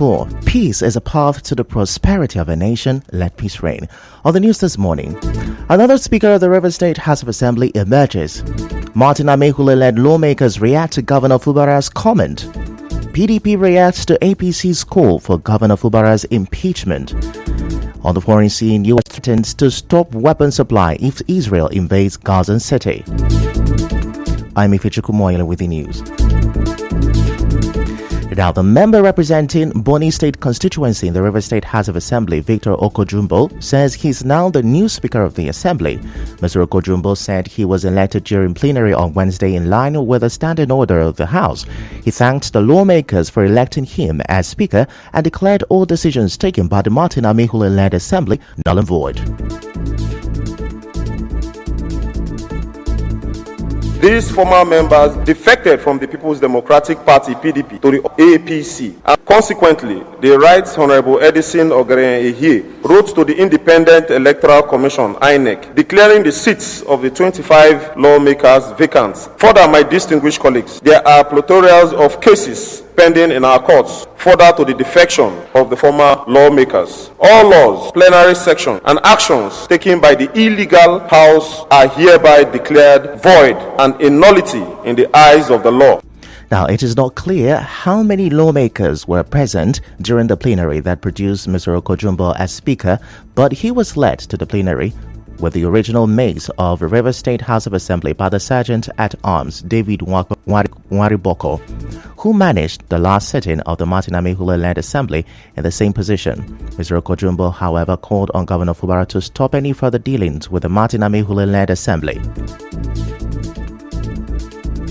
4. Peace is a path to the prosperity of a nation. Let peace reign. On the news this morning, another Speaker of the Rivers State House of Assembly emerges. Martin Amehule-led lawmakers react to Governor Fubara's comment. PDP reacts to APC's call for Governor Fubara's impeachment. On the foreign scene, U.S. threatens to stop weapon supply if Israel invades Gaza City. I'm Ifechuku Moyele with the news. Now, the member representing Bonny State constituency in the River State House of Assembly, Victor Okojumbo, says he's now the new Speaker of the Assembly. Mr. Okojumbo said he was elected during plenary on Wednesday in line with the standing order of the House. He thanked the lawmakers for electing him as Speaker and declared all decisions taken by the Martin Amehule-led Assembly null and void. These former members defected from the People's Democratic Party, PDP, to the APC. And consequently, the Right Honorable Edison Ogeren-Ehie wrote to the Independent Electoral Commission, INEC, declaring the seats of the 25 lawmakers vacant. Further, my distinguished colleagues, there are plethora of cases pending in our courts, further to the defection of the former lawmakers. All laws, plenary section, and actions taken by the illegal House are hereby declared void and a nullity in the eyes of the law. Now, it is not clear how many lawmakers were present during the plenary that produced Mr. Okojumbo as Speaker, but he was led to the plenary with the original mace of River State House of Assembly by the Sergeant-at-Arms David Wariboko, who managed the last sitting of the Martin Amehule-led Assembly in the same position. Mr. Okojumbo, however, called on Governor Fubara to stop any further dealings with the Martin Amehule-led Assembly.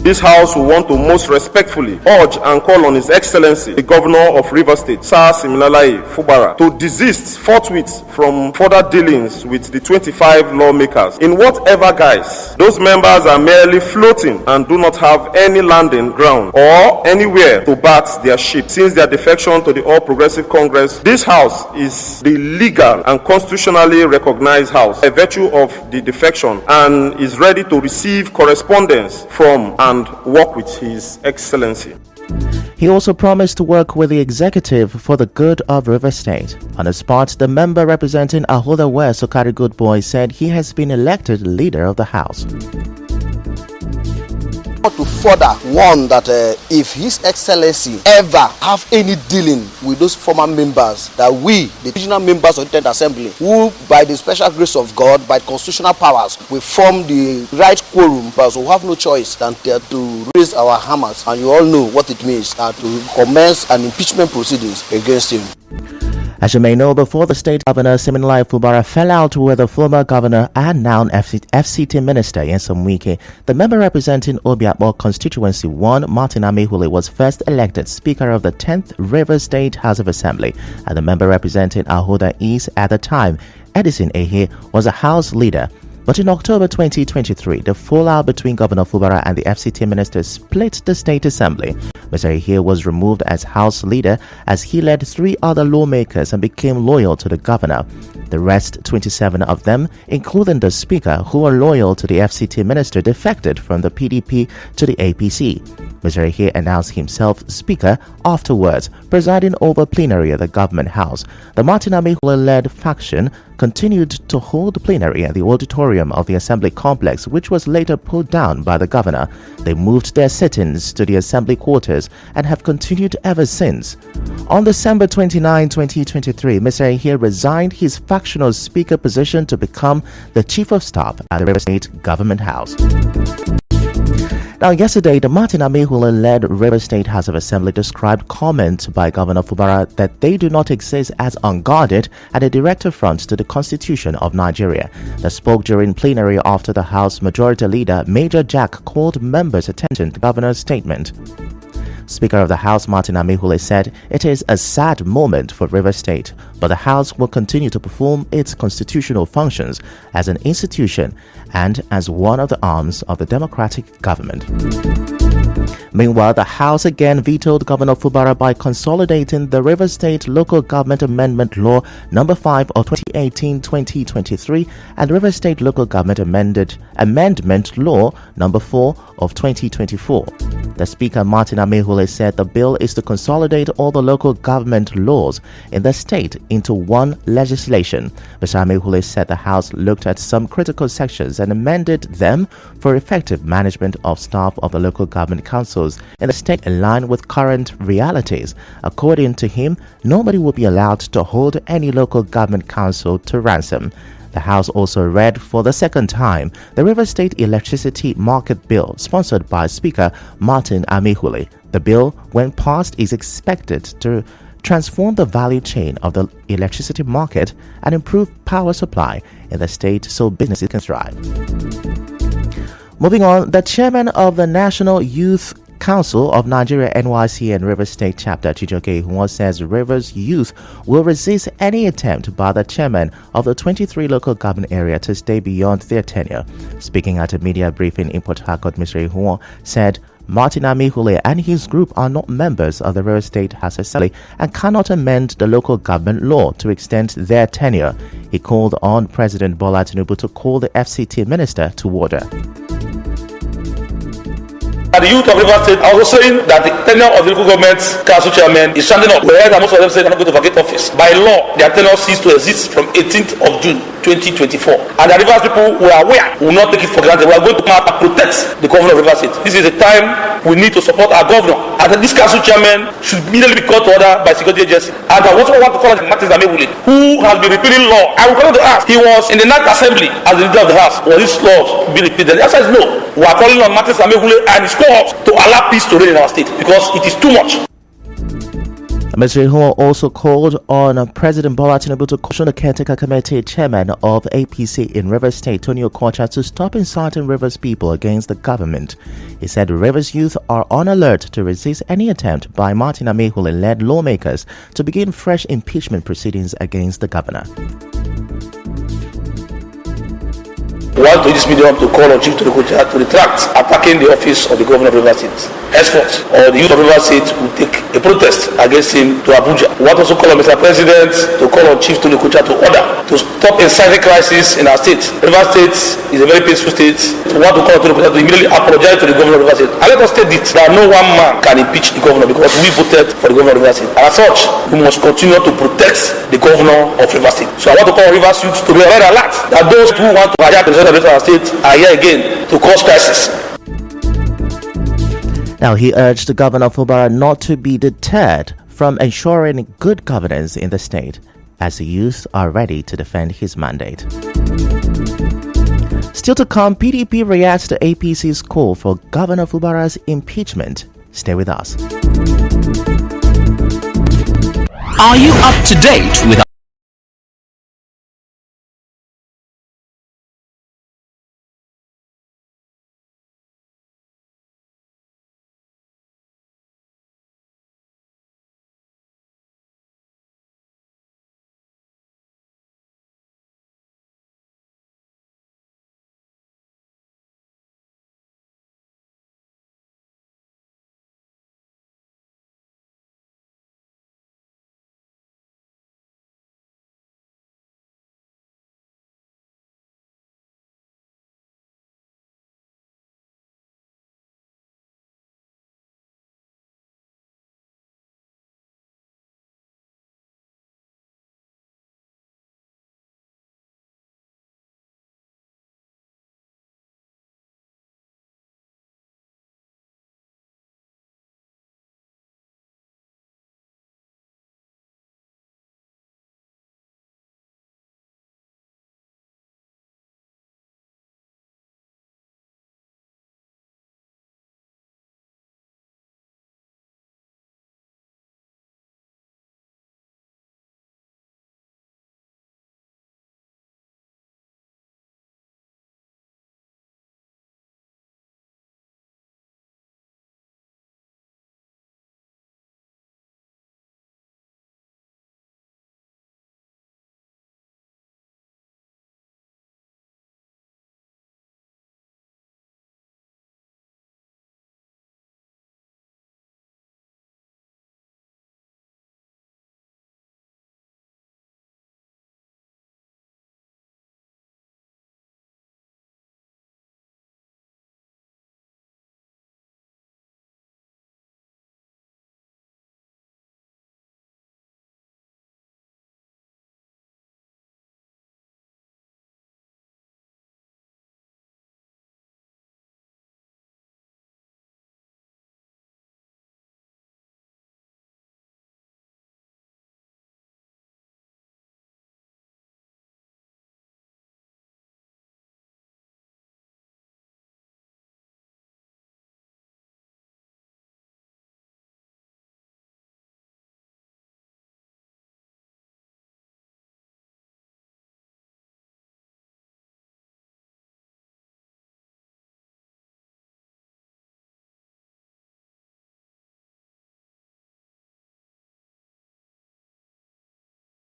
This House will want to most respectfully urge and call on His Excellency, the Governor of Rivers State, Sir Siminalayi Fubara, to desist forthwith from further dealings with the 25 lawmakers. In whatever guise, those members are merely floating and do not have any landing ground or anywhere to bat their ship. Since their defection to the All Progressive Congress, this House is the legal and constitutionally recognized House by virtue of the defection and is ready to receive correspondence from and work with His Excellency. He also promised to work with the executive for the good of River State. On the spot, the member representing Ahoda West, Okari Goodboy, said he has been elected leader of the House. To further warn that if His Excellency ever have any dealing with those former members, that we, the regional members of the 10th Assembly, who by the special grace of God, by constitutional powers, we form the right quorum, but we have no choice than to raise our hammers, and you all know what it means, to commence an impeachment proceedings against him. As you may know, before the state governor Siminalayi Fubara fell out with the former governor and now FCT minister Nyesom Wike, the member representing Obiakpo constituency 1, Martin Amehule, was first elected Speaker of the 10th River State House of Assembly, and the member representing Ahoda East at the time, Edison Ehie, was a House leader. But in October 2023, the fallout between Governor Fubara and the FCT minister split the State Assembly. Mr. Ehie was removed as House leader as he led 3 other lawmakers and became loyal to the governor. The rest, 27 of them, including the Speaker, who are loyal to the FCT minister, defected from the PDP to the APC. Mr. Ehie announced himself Speaker afterwards, presiding over plenary at the Government House. The Martin Amehule-led faction continued to hold plenary at the auditorium of the Assembly complex, which was later pulled down by the governor. They moved their sittings to the Assembly quarters and have continued ever since. On December 29, 2023, Mr. Ehie resigned his factional Speaker position to become the Chief of Staff at the River State Government House. Now, yesterday, the Martin Amehule-led River State House of Assembly described comments by Governor Fubara that they do not exist as unguarded and a direct affront to the Constitution of Nigeria. They spoke during plenary after the House Majority Leader Major Jack called members' attention to the governor's statement. Speaker of the House Martin Amehule said it is a sad moment for River State, but the House will continue to perform its constitutional functions as an institution and as one of the arms of the democratic government. Meanwhile, the House again vetoed Governor Fubara by consolidating the Rivers State Local Government Amendment Law No. 5 of 2018-2023 and Rivers State Local Government Amendment Law No. 4 of 2024. The Speaker, Martin Amehule, said the bill is to consolidate all the local government laws in the state into one legislation. Mr. Amehule said the House looked at some critical sections and amended them for effective management of staff of the local government councils in the state in line with current realities. According to him, nobody will be allowed to hold any local government council to ransom. The House also read for the second time the Rivers State Electricity Market Bill, sponsored by Speaker Martin Amehule. The bill, when passed, is expected to transform the value chain of the electricity market and improve power supply in the state so businesses can thrive. Moving on, the chairman of the National Youth Council of Nigeria NYC and Rivers State Chapter, Chijoke Ihunwo, says Rivers youth will resist any attempt by the chairman of the 23 local government area to stay beyond their tenure. Speaking at a media briefing in Port Harcourt, Mr. Ihunwo said Martin Amehule and his group are not members of the Rivers State House Assembly and cannot amend the local government law to extend their tenure. He called on President Bola Tinubu to call the FCT minister to order. The youth of Rivers State are also saying that the tenure of the local government council chairman is standing up, whereas most of them say they're not going to vacate office. By law, their tenure ceased to exist from 18th of June 2024. And the Rivers people who are aware will not take it for granted. We are going to come out and protect the governor of Rivers State. This is a time we need to support our governor. And this council chairman should immediately be called to order by security agency. And I also want to call on Martin Amehule, who has been repealing law. I will call to ask, he was in the National Assembly as the leader of the House. Was this law be repeated? The answer is no. We are calling on Martin Amehule and his cohorts to allow peace to reign in our state because it is too much. Mr. Ihunwo also called on President Bola Tinubu to caution the caretaker committee chairman of APC in Rivers State, Tony Okocha, to stop inciting Rivers people against the government. He said Rivers youth are on alert to resist any attempt by Martin Amehule-led lawmakers to begin fresh impeachment proceedings against the governor. We want to use this medium to call on Chief Tolukocha to retract attacking the office of the governor of Rivers State. Henceforth, or the youth of Rivers State will take a protest against him to Abuja. We want also call on Mr. President to call on Chief Tolukocha to order to stop inciting crisis in our state. Rivers State is a very peaceful state. We want to call on Tolukocha to immediately apologize to the governor of Rivers State. And let us state this, that no one man can impeach the governor because we voted for the governor of Rivers State. And as such, we must continue to protect the governor of Rivers State. So I want to call Rivers youth to be very alert that those who want to hijack the of our state are here again to cause crisis. Now, he urged Governor Fubara not to be deterred from ensuring good governance in the state, as the youth are ready to defend his mandate. Still to come, PDP reacts to APC's call for Governor Fubara's impeachment. Stay with us. Are you up to date with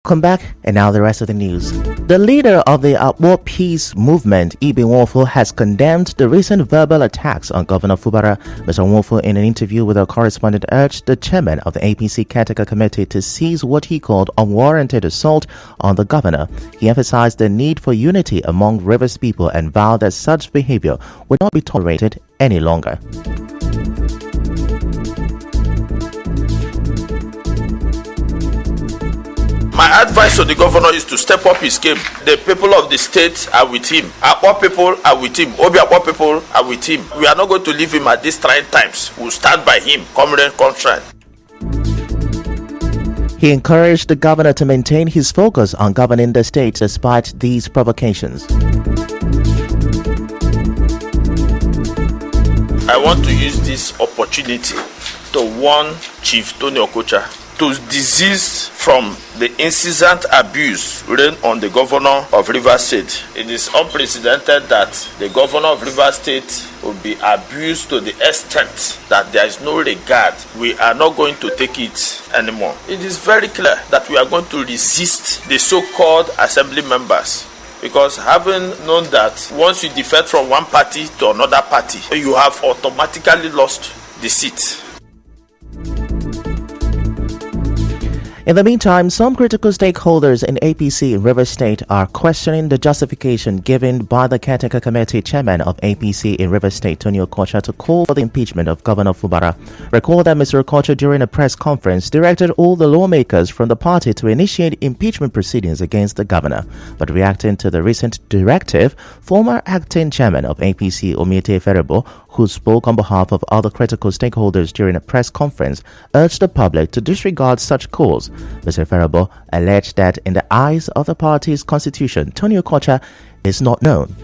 Welcome back, and now the rest of the news. The leader of the War Peace Movement, Ibe Nwofu, has condemned the recent verbal attacks on Governor Fubara. Mr. Nwofu, in an interview with our correspondent, urged the chairman of the APC Caretaker Committee to cease what he called unwarranted assault on the governor. He emphasized the need for unity among Rivers people and vowed that such behavior would not be tolerated any longer. My advice to the governor is to step up his game. The people of the state are with him. Akwa people are with him. Obiakwa people are with him. We are not going to leave him at these trying times. We'll stand by him. Come rain, come shine. He encouraged the governor to maintain his focus on governing the state despite these provocations. I want to use this opportunity to warn Chief Tony Okocha to desist from the incessant abuse rained on the governor of Rivers State. It is unprecedented that the governor of Rivers State will be abused to the extent that there is no regard. We are not going to take it anymore. It is very clear that we are going to resist the so-called assembly members, because having known that once you defect from one party to another party, you have automatically lost the seat. In the meantime, some critical stakeholders in APC in Rivers State are questioning the justification given by the Caretaker Committee chairman of APC in Rivers State, Tony Okocha, to call for the impeachment of Governor Fubara. Recall that Mr. Okocha, during a press conference, directed all the lawmakers from the party to initiate impeachment proceedings against the governor. But reacting to the recent directive, former acting chairman of APC, Omiete Ferebo, who spoke on behalf of other critical stakeholders during a press conference, urged the public to disregard such calls. Mr. Ferebo alleged that in the eyes of the party's constitution, Tony Okocha is not known.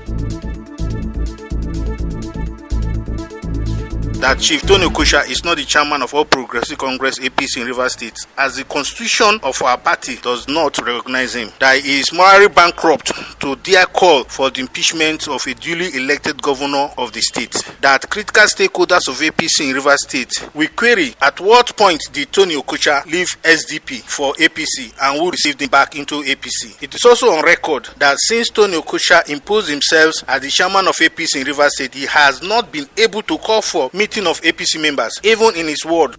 That Chief Tony Okocha is not the chairman of All Progressive Congress APC in Rivers State, as the constitution of our party does not recognize him. That he is morally bankrupt to dare call for the impeachment of a duly elected governor of the state. That critical stakeholders of APC in Rivers State will query at what point did Tony Okocha leave SDP for APC and who received him back into APC. It is also on record that since Tony Okocha imposed himself as the chairman of APC in Rivers State, he has not been able to call for meeting of APC members, even in his ward.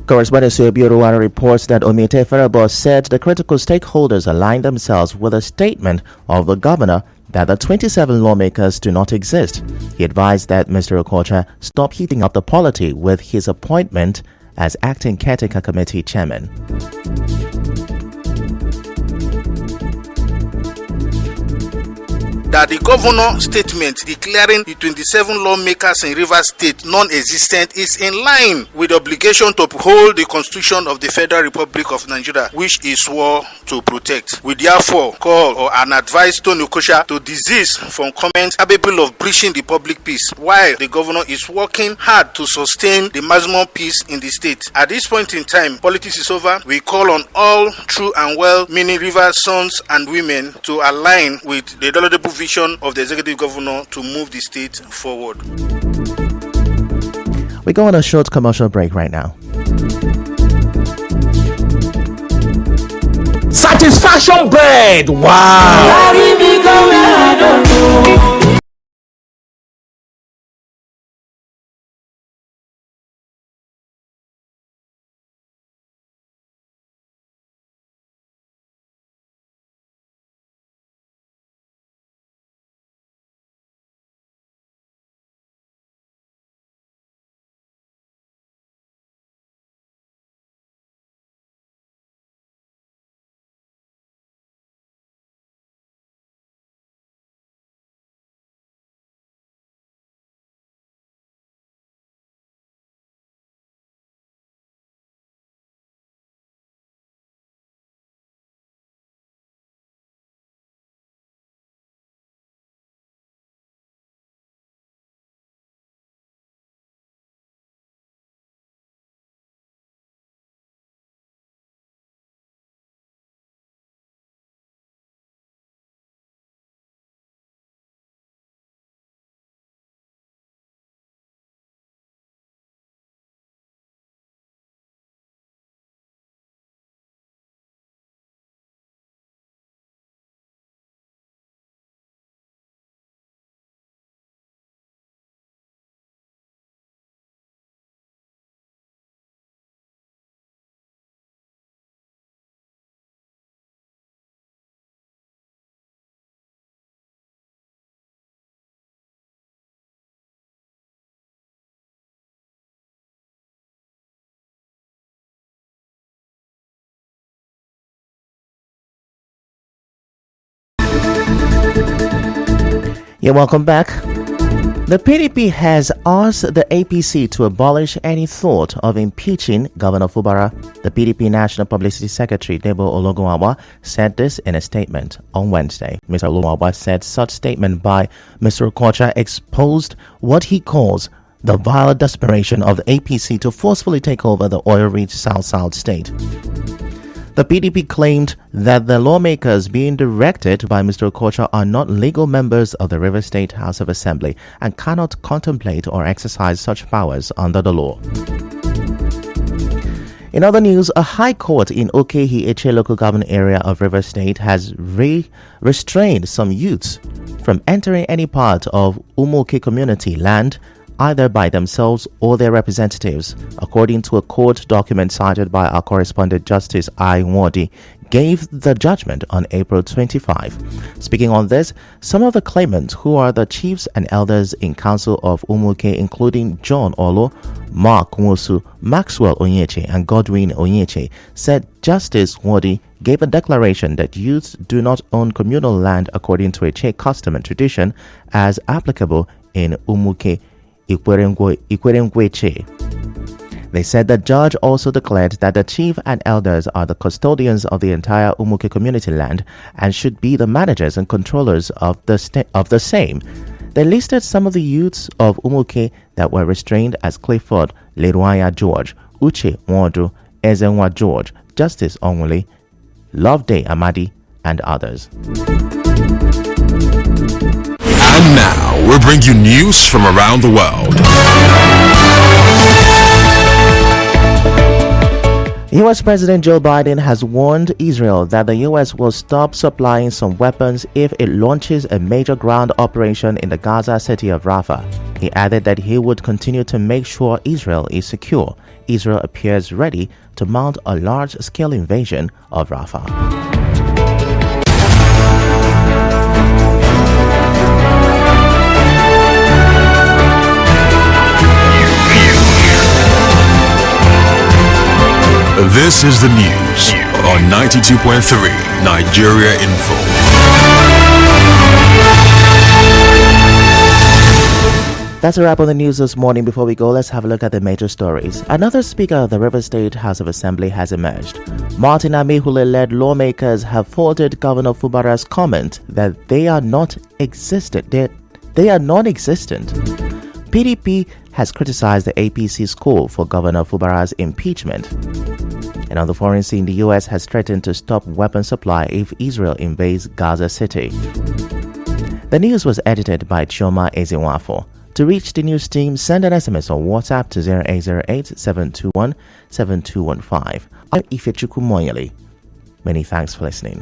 Correspondent Suebio reports that Omiete Ferebo said the critical stakeholders aligned themselves with a statement of the governor that the 27 lawmakers do not exist. He advised that Mr. Okocha stop heating up the polity with his appointment as acting Caretaker Committee chairman. That the governor's statement declaring the 27 lawmakers in Rivers State non-existent is in line with the obligation to uphold the Constitution of the Federal Republic of Nigeria, which he swore to protect. We therefore call or advise Tony Okocha to desist from comments capable of breaching the public peace, while the governor is working hard to sustain the maximum peace in the state. At this point in time, politics is over. We call on all true and well-meaning Rivers sons and women to align with the laudable vision of the executive governor to move the state forward. We go on a short commercial break right now. Satisfaction bread! Wow! Yeah, welcome back. The PDP has asked the APC to abolish any thought of impeaching Governor Fubara. The PDP National Publicity Secretary, Debo Ologunwawa, said this in a statement on Wednesday. Mr. Ologunwawa said such statement by Mr. Okocha exposed what he calls the vile desperation of the APC to forcefully take over the oil-rich South state. The PDP claimed that the lawmakers being directed by Mr. Okocha are not legal members of the Rivers State House of Assembly and cannot contemplate or exercise such powers under the law. In other news, a high court in Okehi-Eche local government area of Rivers State has restrained some youths from entering any part of Umuoke community land either by themselves or their representatives, according to a court document cited by our correspondent Justice I. Nwadi, gave the judgment on April 25. Speaking on this, some of the claimants who are the chiefs and elders in council of Umuoke, including John Olo, Mark Nwosu, Maxwell Onyeche, and Godwin Onyeche, said Justice Nwadi gave a declaration that youths do not own communal land according to a Che custom and tradition as applicable in Umuoke Ikwerengweche. They said the judge also declared that the chief and elders are the custodians of the entire Umuoke community land and should be the managers and controllers of the same. They listed some of the youths of Umuoke that were restrained as Clifford Leruaya George, Uche Nwodu, Ezenwa George, Justice Onwule, Loveday Amadi, and others. And now, we'll bring you news from around the world. U.S. President Joe Biden has warned Israel that the U.S. will stop supplying some weapons if it launches a major ground operation in the Gaza city of Rafah. He added that he would continue to make sure Israel is secure. Israel appears ready to mount a large-scale invasion of Rafah. This is the news on 92.3 Nigeria Info. That's a wrap on the news this morning. Before we go, let's have a look at the major stories. Another speaker of the Rivers State House of Assembly has emerged. Martin Amehule-led lawmakers have faulted Governor Fubara's comment that they are non-existent. PDP has criticized the APC's call for Governor Fubara's impeachment. And on the foreign scene, the U.S. has threatened to stop weapon supply if Israel invades Gaza City. The news was edited by Chioma Ezenwafo. To reach the news team, send an SMS on WhatsApp to 0808-721-7215. I'm Ifechukwu Moyeli. Many thanks for listening.